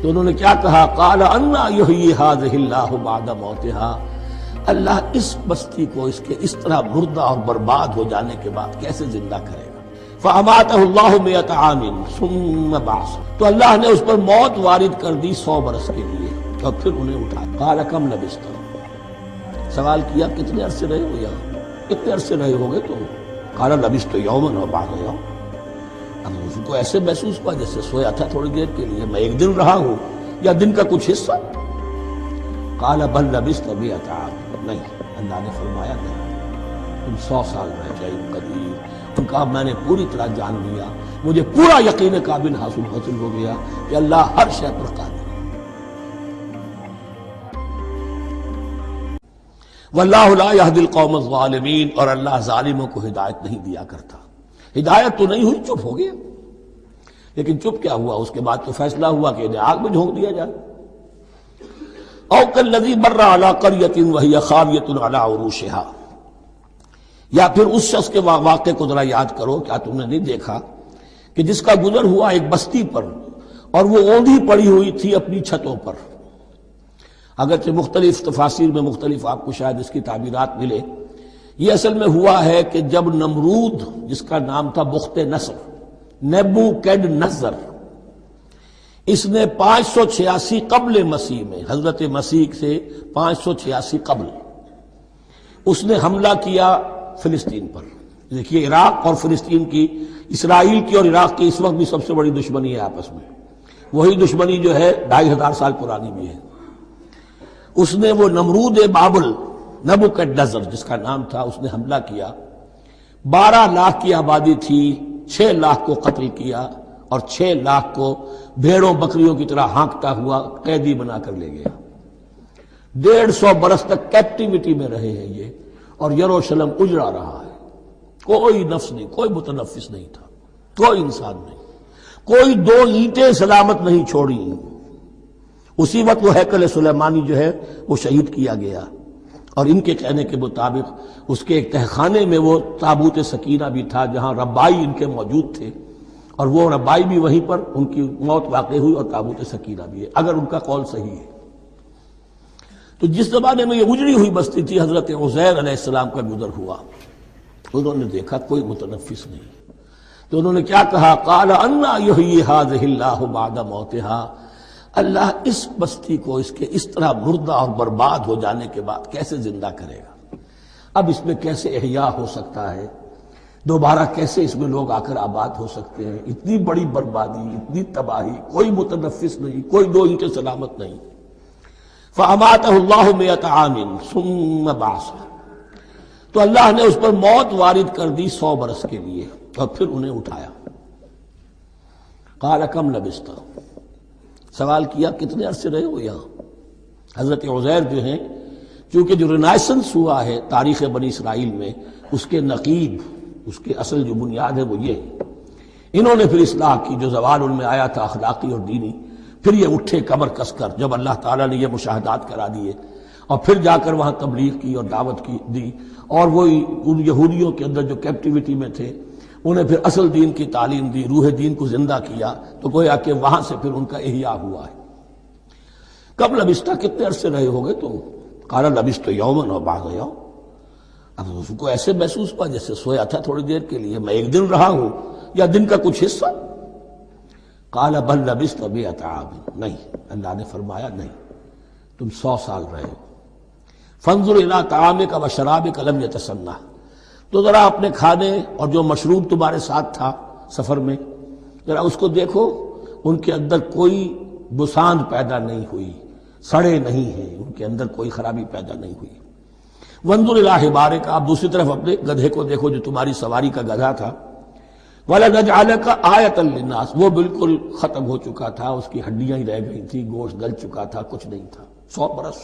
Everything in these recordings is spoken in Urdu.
تو انہوں نے کیا کہا؟ قال انا یحیی ھذہ اللہ بعد موتھا، اللہ اس بستی کو اس کے اس طرح مردہ اور برباد ہو جانے کے بعد کیسے زندہ کرے گا؟ فاماتہ اللہ 100 عام ثم بعث، تو اللہ نے اس پر موت وارد کر دی 100 برس کے لیے اور پھر انہیں اٹھا۔ قال کم لبثت، سوال کیا کتنے عرصے رہے ہو یہاں، کتنے عرصے رہے ہوگے تم؟ قال لبثت یوما وبعض یوم، اب اس کو ایسے محسوس ہوا جیسے سویا تھا تھوڑی دیر کے لیے، میں ایک دن رہا ہوں یا دن کا کچھ حصہ۔ قال بل لبثت 100 عام، نہیں، اللہ نے فرمایا نہیں، تم 100 سال رہ گئے قدیر۔ ان کا میں نے پوری طرح جان لیا، مجھے پورا یقین کامل حاصل ہو گیا کہ اللہ ہر شے پر قادر ہے۔ واللہ لا یہدی القوم الظالمین، اور اللہ ظالموں کو ہدایت نہیں دیا کرتا۔ ہدایت تو نہیں ہوئی، چپ ہو گیا، لیکن چپ کیا ہوا؟ اس کے بعد تو فیصلہ ہوا کہ انہیں آگ میں جھونک دیا جائے۔ او کالذی مر علی قریۃ وہی خاویۃ علی عروشہا، یا پھر اس شخص کے واقعے کو ذرا یاد کرو، کیا تم نے نہیں دیکھا کہ جس کا گزر ہوا ایک بستی پر اور وہ اوندھی پڑی ہوئی تھی اپنی چھتوں پر؟ اگرچہ مختلف تفاسیر میں مختلف آپ کو شاید اس کی تعبیرات ملے، یہ اصل میں ہوا ہے کہ جب نمرود، جس کا نام تھا بخت نصر، نیبوکیڈنیزر، اس نے 586 قبل مسیح میں، حضرت مسیح سے 586 قبل، اس نے حملہ کیا فلسطین پر۔ دیکھیے عراق اور فلسطین کی، اسرائیل کی اور عراق کی اس وقت بھی سب سے بڑی دشمنی ہے آپس میں، وہی دشمنی جو ہے 2500 سال پرانی بھی ہے۔ اس نے وہ نمرود بابل، نیبوکیڈنیزر جس کا نام تھا، اس نے حملہ کیا، 12 لاکھ کی آبادی تھی، 6 لاکھ کو قتل کیا اور 6 لاکھ کو بھیڑوں بکریوں کی طرح ہانکتا ہوا قیدی بنا کر لے گیا۔ 150 برس تک کیپٹیوٹی میں رہے ہیں یہ، اور یروشلم اجڑا رہا ہے، کوئی نفس نہیں، کوئی متنفس نہیں تھا، کوئی انسان نہیں، کوئی 2 اینٹیں سلامت نہیں چھوڑی۔ اسی وقت وہ ہیکل سلیمانی جو ہے وہ شہید کیا گیا، اور ان کے کہنے کے مطابق اس کے ایک تہخانے میں وہ تابوت سکینہ بھی تھا جہاں ربائی ان کے موجود تھے، اور وہ ربائی بھی وہیں پر ان کی موت واقع ہوئی، اور تابوت سکینہ بھی ہے، اگر ان کا قول صحیح ہے۔ تو جس زمانے میں یہ اجڑی ہوئی بستی تھی، حضرت عزیر علیہ السلام کا گزر ہوا، انہوں نے دیکھا کوئی متنفس نہیں، تو انہوں نے کیا کہا؟ قال انا یحیی ھذہ اللہ بعد موتھا، اللہ اس بستی کو اس کے اس طرح مردہ اور برباد ہو جانے کے بعد کیسے زندہ کرے گا؟ اب اس میں کیسے احیاء ہو سکتا ہے؟ دوبارہ کیسے اس میں لوگ آ کر آباد ہو سکتے ہیں؟ اتنی بڑی بربادی، اتنی تباہی، کوئی متنفس نہیں، کوئی 2 اینٹیں سلامت نہیں۔ فاماتہ اللہ 100 عام ثم بعث، تو اللہ نے اس پر موت وارد کر دی 100 برس کے لیے اور پھر انہیں اٹھایا۔ قال کم لبثت، سوال کیا کتنے عرصے رہے ہو یہاں؟ حضرت عزیر جو ہیں، چونکہ جو رینائسنس ہوا ہے تاریخ بنی اسرائیل میں، اس کے نقیب، اس کے اصل جو بنیاد ہے وہ یہ ہے۔ انہوں نے پھر اصلاح کی، جو زوال ان میں آیا تھا اخلاقی اور دینی، پھر یہ اٹھے کمر کس کر جب اللہ تعالیٰ نے یہ مشاہدات کرا دیے، اور پھر جا کر وہاں تبلیغ کی اور دعوت کی دی، اور وہی ان یہودیوں کے اندر جو کیپٹیوٹی میں تھے انہیں پھر اصل دین کی تعلیم دی، روح دین کو زندہ کیا، تو گویا کہ وہاں سے پھر ان کا احیاء ہوا ہے۔ کب لبثت، کتنے عرصے رہے ہوگے تم؟ قال لبثت یوما وبعض یوم، اب اس کو ایسے محسوس ہوا جیسے سویا تھا تھوڑی دیر کے لیے، میں ایک دن رہا ہوں یا دن کا کچھ حصہ۔ قال بل لبثت 100 عام، نہیں، اللہ نے فرمایا نہیں، تم 100 سال رہے ہو۔ فانظر الی طعامک وشرابک لم یتسنہ، تو ذرا اپنے کھانے اور جو مشروب تمہارے ساتھ تھا سفر میں، ذرا اس کو دیکھو، ان کے اندر کوئی بساند پیدا نہیں ہوئی، سڑے نہیں ہیں، ان کے اندر کوئی خرابی پیدا نہیں ہوئی۔ وانظر الی حمارک، آپ دوسری طرف اپنے گدھے کو دیکھو جو تمہاری سواری کا گدھا تھا، وَلَنَجْعَلَكَ آیَةً لِلنَّاسِ، وہ بالکل ختم ہو چکا تھا، اس کی ہڈیاں ہی رہ گئی تھی، گوشت گل چکا تھا، کچھ نہیں تھا، 100 برس۔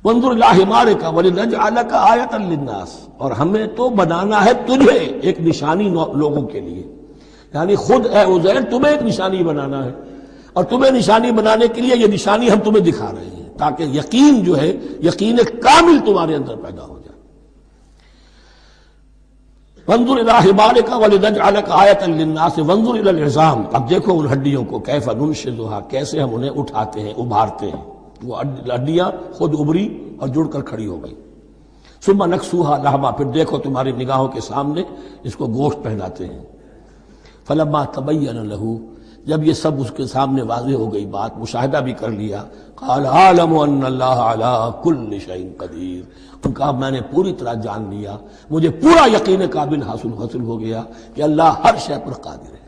وانظر الی حمارک وَلِنَجْعَلَكَ آیَةً لِلنَّاسِ، اور ہمیں تو بنانا ہے تجھے ایک نشانی لوگوں کے لیے، یعنی خود اے عزیر تمہیں ایک نشانی بنانا ہے، اور تمہیں نشانی بنانے کے لیے یہ نشانی ہم تمہیں دکھا رہے ہیں، تاکہ یقین جو ہے، یقین کامل تمہارے اندر پیدا ہو جائے۔ وانظر الی حبالک ولنجعلک آیۃ للناس وانظر الی العظام، اب دیکھو ان ہڈیوں کو، کیف ننشزھا، کیسے ہم انہیں اٹھاتے ہیں، ابھارتے ہیں، وہ ہڈیاں خود ابری اور جڑ کر کھڑی ہو گئی، ثم نکسوھا لحما، پھر دیکھو تمہاری نگاہوں کے سامنے اس کو گوشت پہناتے ہیں، فلما تبین لہ، جب یہ سب اس کے سامنے واضح ہو گئی بات، مشاہدہ بھی کر لیا، قال اعلم ان اللہ علی کل شیء قدیر، ان کا میں نے پوری طرح جان لیا، مجھے پورا یقین قابل حاصل ہو گیا کہ اللہ ہر شے پر قادر ہے،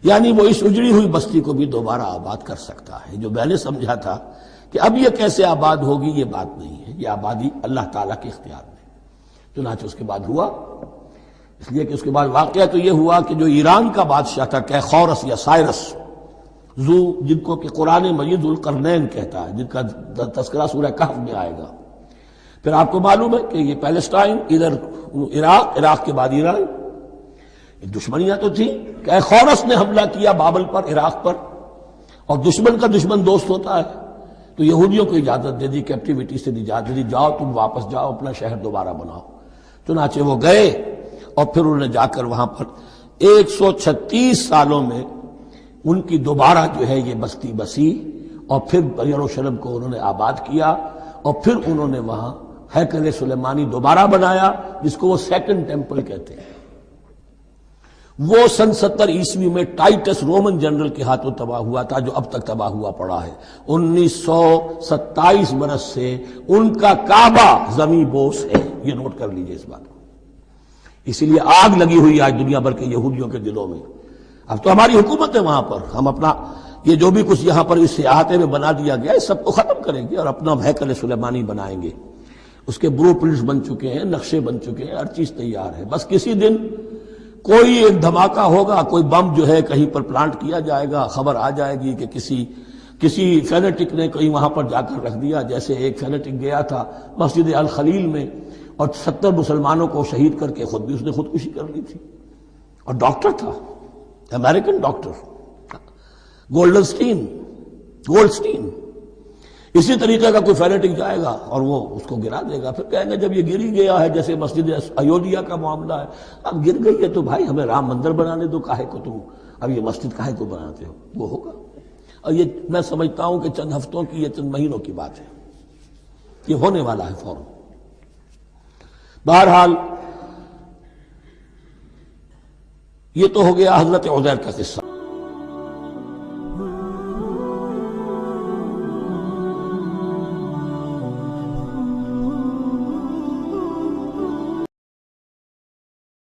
یعنی وہ اس اجڑی ہوئی بستی کو بھی دوبارہ آباد کر سکتا ہے۔ جو میں نے سمجھا تھا کہ اب یہ کیسے آباد ہوگی، یہ بات نہیں ہے، یہ آبادی اللہ تعالیٰ کے اختیار میں۔ چنانچہ اس کے بعد ہوا، اس لیے کہ اس کے بعد واقعہ تو یہ ہوا کہ جو ایران کا بادشاہ تھا کیخورس یا سائرس ذو، جن کو کہ قرآن مجید ذوالقرنین کہتا ہے، جن کا تذکرہ سورہ کہف میں آئے گا، پھر آپ کو معلوم ہے کہ یہ پیلسٹائن، ادھر عراق کے بعد ایران، دشمنیاں تو تھیں۔ کیخورس نے حملہ کیا بابل پر، عراق پر، اور دشمن کا دشمن دوست ہوتا ہے، تو یہودیوں کو اجازت دے دی، کیپٹیوٹی سے اجازت دے دی، جاؤ تم واپس جاؤ، اپنا شہر دوبارہ بناؤ۔ چنانچہ وہ گئے اور پھر انہوں نے جا کر وہاں پر 136 سالوں میں ان کی دوبارہ جو ہے یہ بستی بسی، اور پھر یروشلم کو انہوں نے آباد کیا، اور پھر انہوں نے وہاں ہیکل سلیمانی دوبارہ بنایا، جس کو وہ سیکنڈ ٹیمپل کہتے ہیں۔ وہ سن 70 عیسوی میں ٹائٹس رومن جنرل کے ہاتھوں تباہ ہوا تھا، جو اب تک تباہ ہوا پڑا ہے۔ 1927 برس سے ان کا کعبہ زمیں بوس ہے، یہ نوٹ کر لیجئے اس بات کو۔ اسی لیے آگ لگی ہوئی آج دنیا بھر کے یہودیوں کے دلوں میں۔ اب تو ہماری حکومت ہے وہاں پر، ہم اپنا یہ جو بھی کچھ یہاں پر اس احاطے میں بنا دیا گیا ہے سب کو ختم کریں گے اور اپنا ہیکل سلیمانی بنائیں گے۔ اس کے بلو پرنٹس بن چکے ہیں، نقشے بن چکے ہیں، ہر چیز تیار ہے، بس کسی دن کوئی ایک دھماکہ ہوگا، کوئی بم جو ہے کہیں پر پلانٹ کیا جائے گا، خبر آ جائے گی کہ کسی فینیٹک نے کہیں وہاں پر جا کر رکھ دیا، جیسے ایک فینیٹک گیا تھا مسجد الخلیل میں اور 70 مسلمانوں کو شہید کر کے خود بھی اس نے خودکشی کر لی تھی، اور ڈاکٹر تھا، امریکن ڈاکٹر گولڈسٹین۔ اسی طریقے کا کوئی فینیٹک جائے گا اور وہ اس کو گرا دے گا، پھر کہیں گے جب یہ گری گیا ہے، جیسے مسجد ایودھیا کا معاملہ ہے، اب گر گئی ہے تو بھائی ہمیں رام مندر بنانے دو، کاہے کو تم اب یہ مسجد کاہے کو بناتے ہو، وہ ہوگا۔ اور یہ میں سمجھتا ہوں کہ چند ہفتوں کی، یہ چند مہینوں کی بات ہے، یہ ہونے والا ہے فوراً۔ بہرحال یہ تو ہو گیا حضرت عزیر کا قصہ۔